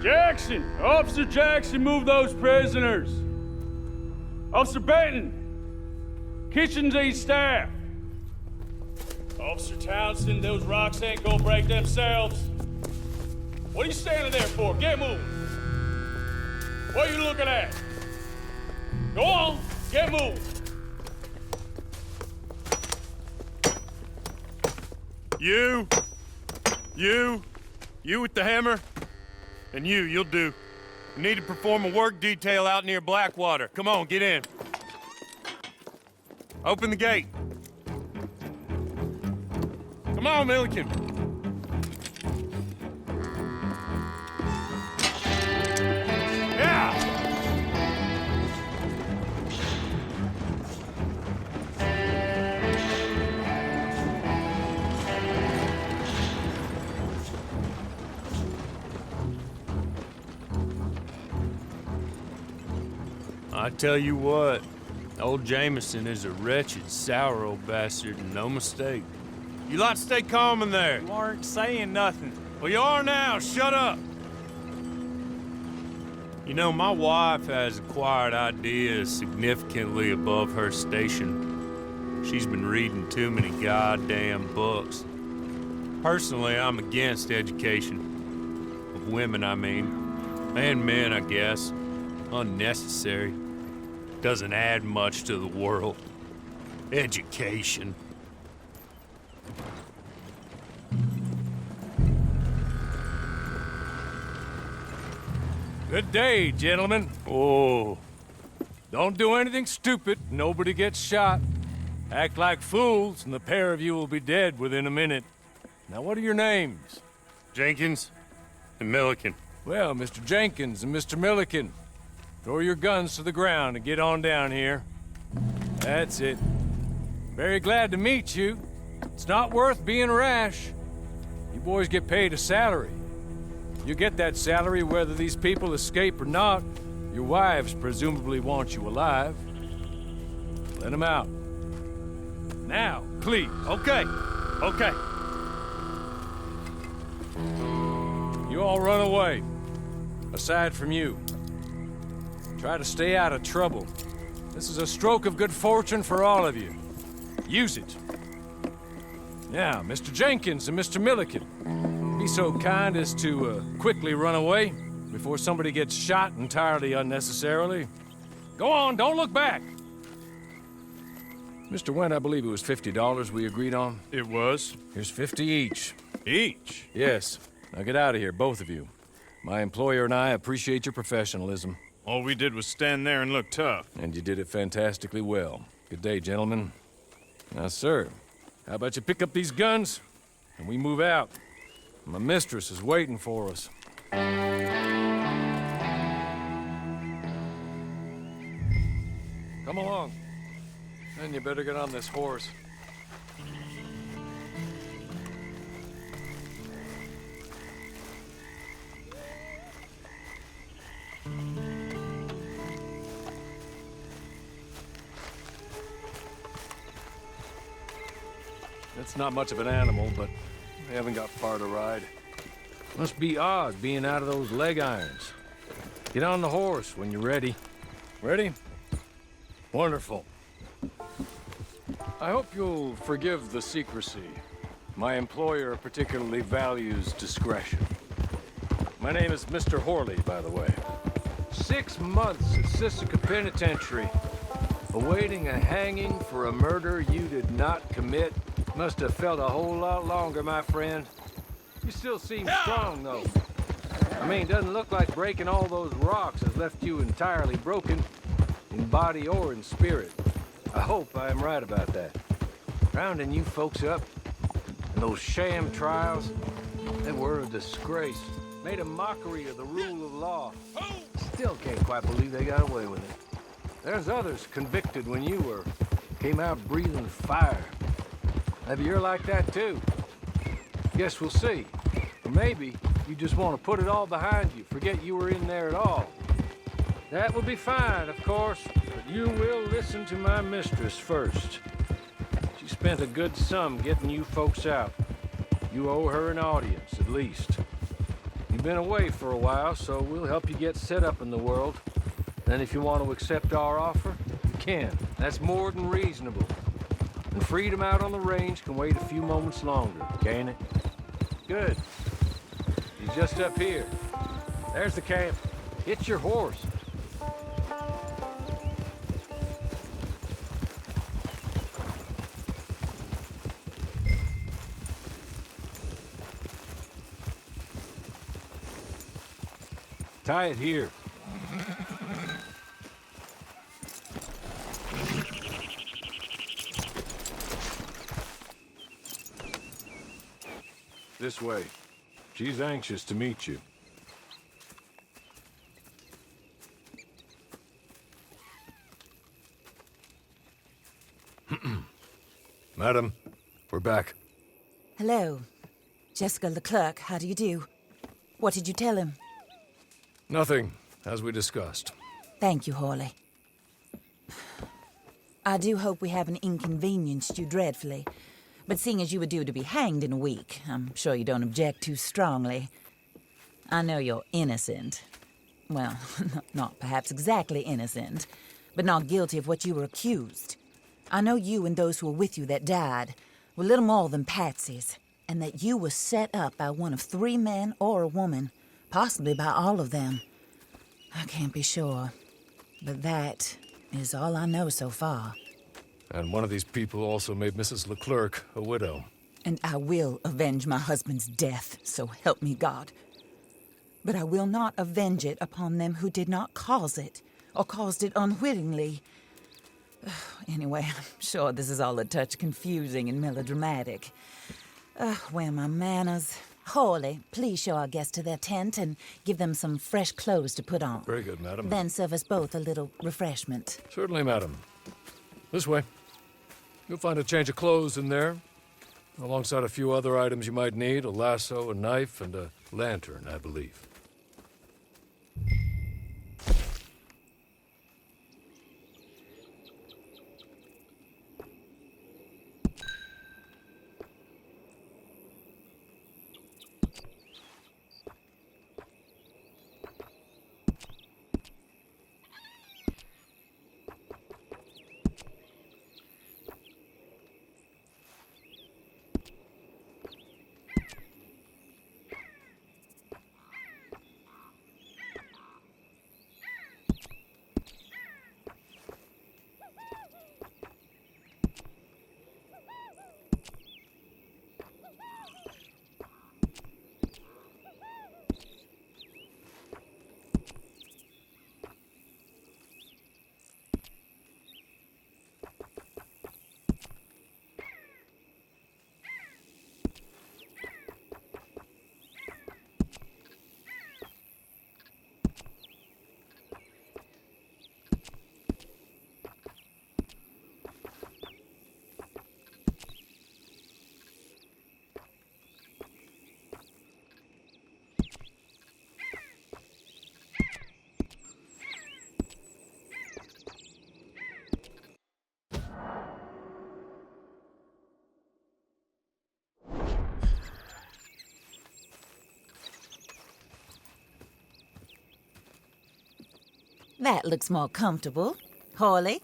Jackson! Officer Jackson, move those prisoners! Officer Benton! Kitchens aid staff! Officer Townsend, those rocks ain't gonna break themselves. What are you standing there for? Get moving! What are you looking at? Go on, get moving! You with the hammer? And you'll do. You need to perform a work detail out near Blackwater. Come on, get in. Open the gate. Come on, Milliken. Yeah! I tell you what, old Jameson is a wretched, sour old bastard, and no mistake. You lot stay calm in there. You aren't saying nothing. Well, you are now. Shut up. You know, my wife has acquired ideas significantly above her station. She's been reading too many goddamn books. Personally, I'm against education. Of women, I mean. And men, I guess. Unnecessary. Doesn't add much to the world. Education. Good day, gentlemen. Oh. Don't do anything stupid. Nobody gets shot. Act like fools, and the pair of you will be dead within a minute. Now, what are your names? Jenkins and Milliken. Well, Mr. Jenkins and Mr. Milliken, throw your guns to the ground and get on down here. That's it. Very glad to meet you. It's not worth being rash. You boys get paid a salary. You get that salary whether these people escape or not. Your wives presumably want you alive. Let them out. Now, please. Okay. You all run away. Aside from you. Try to stay out of trouble. This is a stroke of good fortune for all of you. Use it. Now, Mr. Jenkins and Mr. Milliken, be so kind as to quickly run away before somebody gets shot entirely unnecessarily. Go on, don't look back. Mr. Wendt, I believe it was $50 we agreed on. It was. Here's 50 each. Each? Yes. Now get out of here, both of you. My employer and I appreciate your professionalism. All we did was stand there and look tough. And you did it fantastically well. Good day, gentlemen. Now, sir, how about you pick up these guns and we move out? My mistress is waiting for us. Come along. Then you better get on this horse. It's not much of an animal, but we haven't got far to ride. Must be odd being out of those leg irons. Get on the horse when you're ready. Ready? Wonderful. I hope you'll forgive the secrecy. My employer particularly values discretion. My name is Mr. Horley, by the way. 6 months at Sisika Penitentiary, awaiting a hanging for a murder you did not commit. Must have felt a whole lot longer, my friend. You still seem strong, though. I mean, doesn't look like breaking all those rocks has left you entirely broken, in body or in spirit. I hope I am right about that. Rounding you folks up, and those sham trials, they were a disgrace. Made a mockery of the rule of law. Still can't quite believe they got away with it. There's others convicted when you were. Came out breathing fire. Maybe you're like that too. Guess we'll see. Or maybe you just want to put it all behind you, forget you were in there at all. That will be fine, of course, but you will listen to my mistress first. She spent a good sum getting you folks out. You owe her an audience, at least. You've been away for a while, so we'll help you get set up in the world. Then if you want to accept our offer, you can. That's more than reasonable. And freedom out on the range can wait a few moments longer, can't it? Good. He's just up here. There's the camp. Hit your horse. Tie it here. This way. She's anxious to meet you. Madam, we're back. Hello. Jessica Leclerc, how do you do? What did you tell him? Nothing, as we discussed. Thank you, Hawley. I do hope we haven't inconvenienced you dreadfully. But seeing as you were due to be hanged in a week, I'm sure you don't object too strongly. I know you're innocent. Well, not perhaps exactly innocent, but not guilty of what you were accused. I know you and those who were with you that died were little more than patsies, and that you were set up by one of 3 men or a woman, possibly by all of them. I can't be sure, but that is all I know so far. And one of these people also made Mrs. Leclerc a widow. And I will avenge my husband's death, so help me God. But I will not avenge it upon them who did not cause it, or caused it unwittingly. Anyway, I'm sure this is all a touch confusing and melodramatic. Where are my manners? Hawley, please show our guests to their tent and give them some fresh clothes to put on. Very good, madam. Then serve us both a little refreshment. Certainly, madam. This way. You'll find a change of clothes in there, alongside a few other items you might need, a lasso, a knife, and a lantern, I believe. That looks more comfortable. Hawley,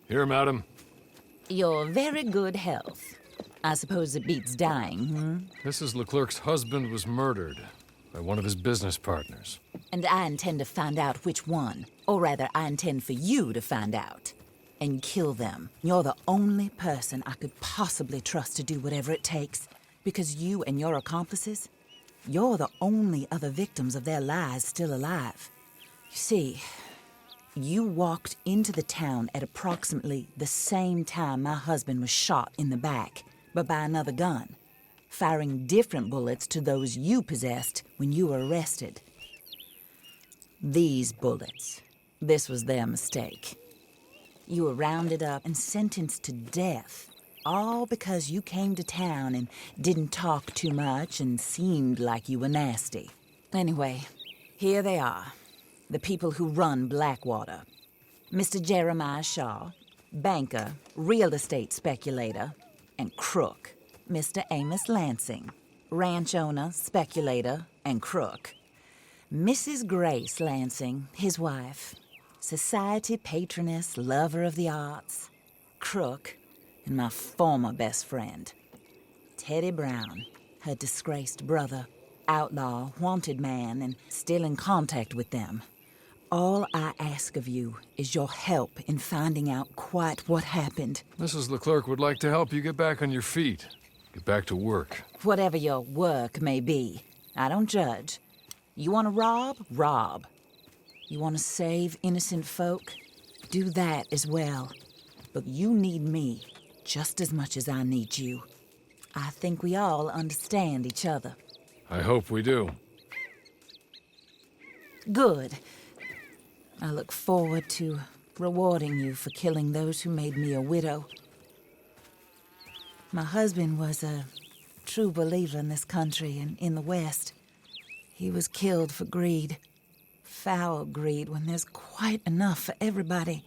Here, madam. you're very good health. I suppose it beats dying, Mrs. Leclerc's husband was murdered by one of his business partners. And I intend to find out which one. Or rather, I intend for you to find out. And kill them. You're the only person I could possibly trust to do whatever it takes. Because you and your accomplices, you're the only other victims of their lies still alive. You see, you walked into the town at approximately the same time my husband was shot in the back, but by another gun, firing different bullets to those you possessed when you were arrested. These bullets, this was their mistake. You were rounded up and sentenced to death, all because you came to town and didn't talk too much and seemed like you were nasty. Anyway, here they are. The people who run Blackwater. Mr. Jeremiah Shaw, banker, real estate speculator, and crook. Mr. Amos Lansing, ranch owner, speculator, and crook. Mrs. Grace Lansing, his wife. Society patroness, lover of the arts, crook, and my former best friend. Teddy Brown, her disgraced brother, outlaw, wanted man, and still in contact with them. All I ask of you is your help in finding out quite what happened. Mrs. Leclerc would like to help you get back on your feet. Get back to work. Whatever your work may be, I don't judge. You want to rob? Rob. You want to save innocent folk? Do that as well. But you need me just as much as I need you. I think we all understand each other. I hope we do. Good. I look forward to rewarding you for killing those who made me a widow. My husband was a true believer in this country and in the West. He was killed for greed. Foul greed when there's quite enough for everybody.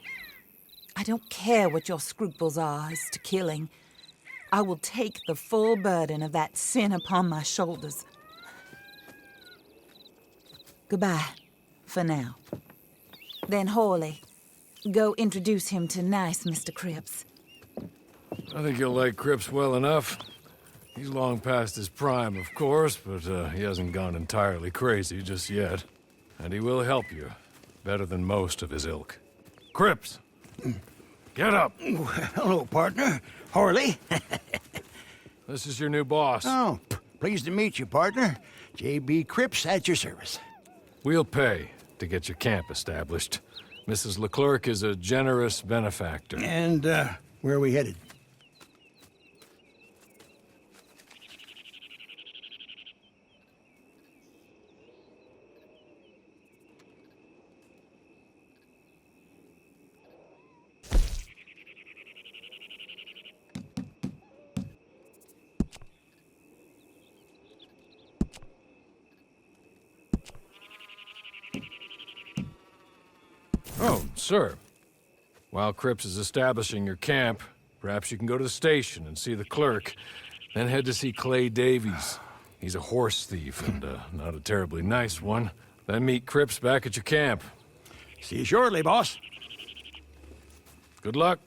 I don't care what your scruples are as to killing. I will take the full burden of that sin upon my shoulders. Goodbye, for now. Then Hawley, go introduce him to nice Mr. Cripps. I think you'll like Cripps well enough. He's long past his prime, of course, but he hasn't gone entirely crazy just yet. And he will help you, better than most of his ilk. Cripps! Get up! Hello, partner. Harley. This is your new boss. Oh, pleased to meet you, partner. J.B. Cripps at your service. We'll pay to get your camp established. Mrs. Leclerc is a generous benefactor. And, where are we headed? Oh, sir. While Cripps is establishing your camp, perhaps you can go to the station and see the clerk, then head to see Clay Davies. He's a horse thief and not a terribly nice one. Then meet Cripps back at your camp. See you shortly, boss. Good luck.